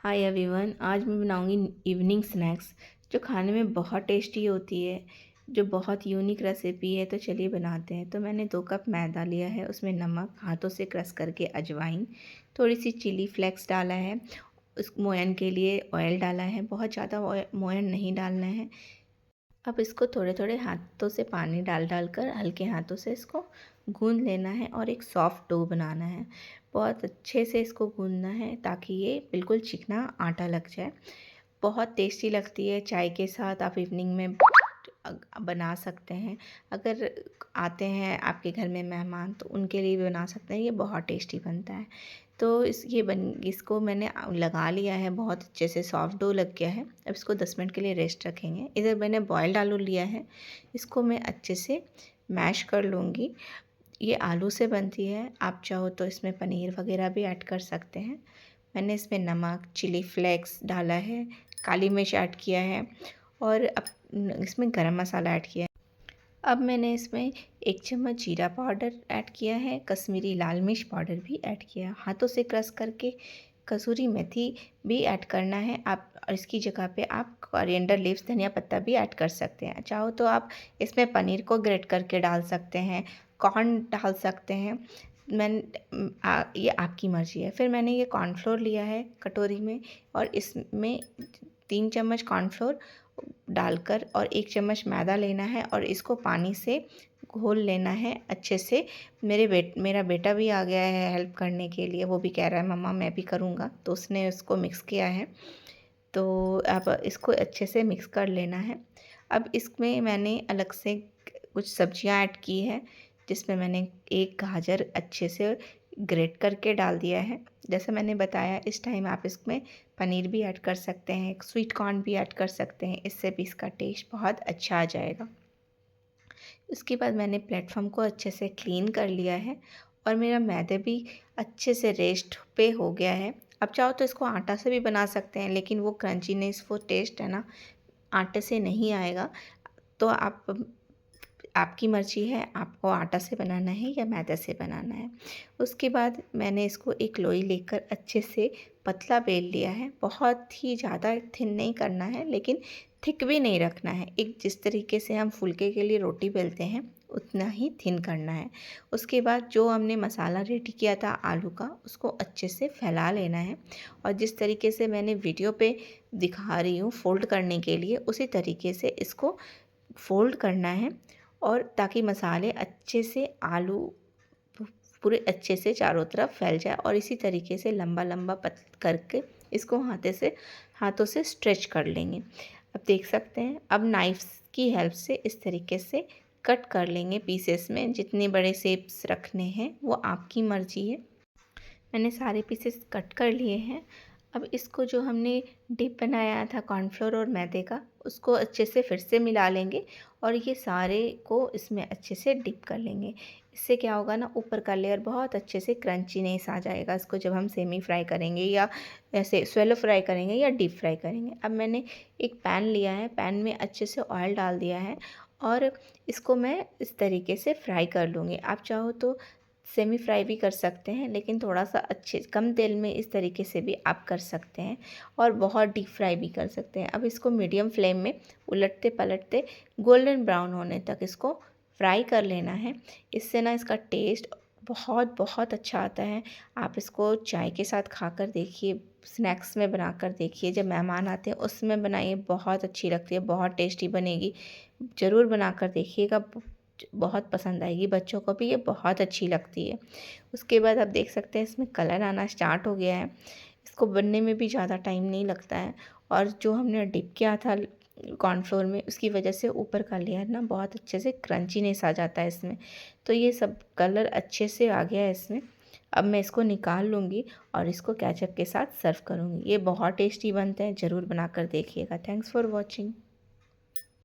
Hi everyone, आज मैं बनाऊंगी इवनिंग स्नैक्स जो खाने में बहुत टेस्टी होती है, जो बहुत यूनिक रेसिपी है। तो चलिए बनाते हैं। तो मैंने 2 कप मैदा लिया है, उसमें नमक, हाथों से क्रश करके अजवाइन, थोड़ी सी चिली फ्लेक्स डाला है, उस मोयन के लिए ऑयल डाला है। बहुत ज़्यादा मोयन नहीं डालना है। अब इसको थोड़े थोड़े हाथों से पानी डाल डाल कर हल्के हाथों से इसको गूंद लेना है और एक सॉफ्ट डो बनाना है। बहुत अच्छे से इसको गूंदना है ताकि ये बिल्कुल चिकना आटा लग जाए। बहुत टेस्टी लगती है, चाय के साथ आप इवनिंग में बना सकते हैं। अगर आते हैं आपके घर में मेहमान तो उनके लिए भी बना सकते हैं, ये बहुत टेस्टी बनता है। तो इसको मैंने लगा लिया है, बहुत अच्छे से सॉफ्ट डो लग गया है। अब इसको 10 मिनट के लिए रेस्ट रखेंगे। इधर मैंने बॉयल्ड आलू लिया है, इसको मैं अच्छे से मैश कर लूँगी। ये आलू से बनती है, आप चाहो तो इसमें पनीर वगैरह भी ऐड कर सकते हैं। मैंने इसमें नमक, चिली फ्लेक्स डाला है, काली मिर्च ऐड किया है और अब इसमें गरम मसाला ऐड किया है। अब मैंने इसमें 1 चम्मच जीरा पाउडर ऐड किया है, कश्मीरी लाल मिर्च पाउडर भी ऐड किया है। हाथों से क्रश करके कसूरी मेथी भी ऐड करना है आप, और इसकी जगह पे आप कोरिएंडर लीव्स, धनिया पत्ता भी ऐड कर सकते हैं। चाहो तो आप इसमें पनीर को ग्रेट करके डाल सकते हैं, कॉर्न डाल सकते हैं। ये आपकी मर्ज़ी है। फिर मैंने ये कॉर्नफ्लोर लिया है कटोरी में, और इसमें 3 चम्मच कॉर्नफ्लोर डालकर और 1 चम्मच मैदा लेना है और इसको पानी से घोल लेना है अच्छे से। मेरा बेटा भी आ गया है हेल्प करने के लिए, वो भी कह रहा है मम्मा मैं भी करूँगा, तो उसने उसको मिक्स किया है। तो अब इसको अच्छे से मिक्स कर लेना है। अब इसमें मैंने अलग से कुछ सब्जियां ऐड की है, जिसमें मैंने एक गाजर अच्छे से ग्रेट करके डाल दिया है। जैसे मैंने बताया, इस टाइम आप इसमें पनीर भी ऐड कर सकते हैं, स्वीट कॉर्न भी ऐड कर सकते हैं, इससे भी इसका टेस्ट बहुत अच्छा आ जाएगा। उसके बाद मैंने प्लेटफॉर्म को अच्छे से क्लीन कर लिया है और मेरा मैदे भी अच्छे से रेस्ट पे हो गया है। अब चाहो तो इसको आटा से भी बना सकते हैं, लेकिन वो क्रंचीनेस, वो टेस्ट है ना, आटे से नहीं आएगा। तो आपकी मर्ज़ी है, आपको आटा से बनाना है या मैदा से बनाना है। उसके बाद मैंने इसको एक लोई लेकर अच्छे से पतला बेल लिया है। बहुत ही ज़्यादा थिन नहीं करना है, लेकिन थिक भी नहीं रखना है। एक जिस तरीके से हम फुलके के लिए रोटी बेलते हैं, उतना ही थिन करना है। उसके बाद जो हमने मसाला रेडी किया था आलू का, उसको अच्छे से फैला लेना है और जिस तरीके से मैंने वीडियो पे दिखा रही हूँ फ़ोल्ड करने के लिए, उसी तरीके से इसको फ़ोल्ड करना है, और ताकि मसाले अच्छे से आलू पूरे अच्छे से चारों तरफ फैल जाए। और इसी तरीके से लंबा लंबा पत करके इसको हाथों से स्ट्रेच कर लेंगे। अब देख सकते हैं, अब नाइफ़्स की हेल्प से इस तरीके से कट कर लेंगे पीसेस में। जितने बड़े शेप्स रखने हैं वो आपकी मर्ज़ी है। मैंने सारे पीसेस कट कर लिए हैं। अब इसको जो हमने डिप बनाया था कॉर्नफ्लोर और मैदे का, उसको अच्छे से फिर से मिला लेंगे और ये सारे को इसमें अच्छे से डिप कर लेंगे। इससे क्या होगा ना, ऊपर का लेयर बहुत अच्छे से क्रंचीनेस आ जाएगा इसको जब हम सेमी फ्राई करेंगे या ऐसे स्वेलो फ्राई करेंगे या डीप फ्राई करेंगे। अब मैंने एक पैन लिया है, पैन में अच्छे से ऑयल डाल दिया है और इसको मैं इस तरीके से फ्राई कर लूँगी। आप चाहो तो सेमी फ्राई भी कर सकते हैं, लेकिन थोड़ा सा अच्छे कम तेल में इस तरीके से भी आप कर सकते हैं, और बहुत डीप फ्राई भी कर सकते हैं। अब इसको मीडियम फ्लेम में उलटते पलटते गोल्डन ब्राउन होने तक इसको फ्राई कर लेना है। इससे ना इसका टेस्ट बहुत बहुत अच्छा आता है। आप इसको चाय के साथ खाकर देखिए, स्नैक्स में बनाकर देखिए, जब मेहमान आते हैं उसमें बनाइए, बहुत अच्छी लगती है, बहुत टेस्टी बनेगी। ज़रूर बनाकर देखिएगा, बहुत पसंद आएगी। बच्चों को भी ये बहुत अच्छी लगती है। उसके बाद आप देख सकते हैं इसमें कलर आना स्टार्ट हो गया है। इसको बनने में भी ज़्यादा टाइम नहीं लगता है, और जो हमने डिप किया था कॉर्नफ्लोर में, उसकी वजह से ऊपर का लेयर ना बहुत अच्छे से क्रंचीनेस आ जाता है इसमें। तो ये सब कलर अच्छे से आ गया है इसमें। अब मैं इसको निकाल लूँगी और इसको केचप के साथ सर्व करूँगी। ये बहुत टेस्टी बनते हैं, ज़रूर बनाकर देखिएगा। Thanks for watching.